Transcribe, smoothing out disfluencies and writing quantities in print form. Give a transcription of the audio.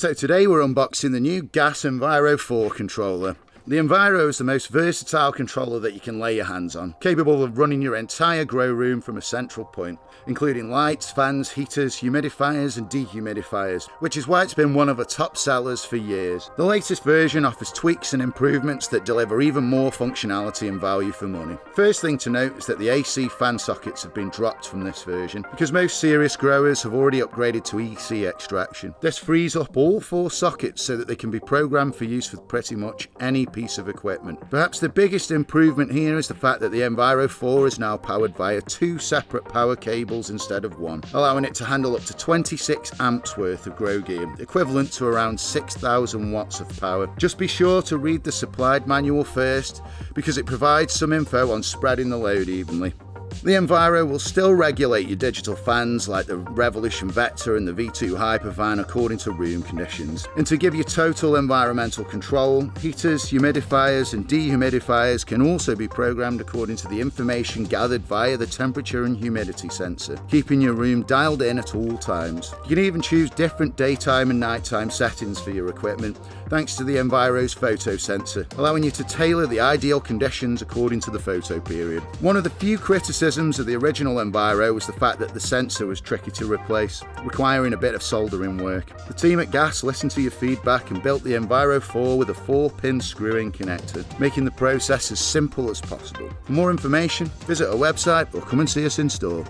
So today we're unboxing the new G.A.S Enviro4 Controller. The Enviro is the most versatile controller that you can lay your hands on, capable of running your entire grow room from a central point, including lights, fans, heaters, humidifiers and dehumidifiers, which is why it's been one of the top sellers for years. The latest version offers tweaks and improvements that deliver even more functionality and value for money. First thing to note is that the AC fan sockets have been dropped from this version, because most serious growers have already upgraded to EC extraction. This frees up all 4 sockets so that they can be programmed for use with pretty much any piece of equipment. Perhaps the biggest improvement here is the fact that the Enviro4 is now powered via 2 separate power cables instead of 1, allowing it to handle up to 26 amps worth of grow gear, equivalent to around 6,000 watts of power. Just be sure to read the supplied manual first, because it provides some info on spreading the load evenly. The Enviro will still regulate your digital fans like the Revolution Vector and the V2 Hyperfan according to room conditions. And to give you total environmental control, heaters, humidifiers and dehumidifiers can also be programmed according to the information gathered via the temperature and humidity sensor, keeping your room dialed in at all times. You can even choose different daytime and nighttime settings for your equipment, thanks to the Enviro's photo sensor, allowing you to tailor the ideal conditions according to the photo period. One of the few criticisms of the original Enviro was the fact that the sensor was tricky to replace, requiring a bit of soldering work. The team at G.A.S listened to your feedback and built the Enviro4 with a 4-pin screw-in connector, making the process as simple as possible. For more information, visit our website or come and see us in store.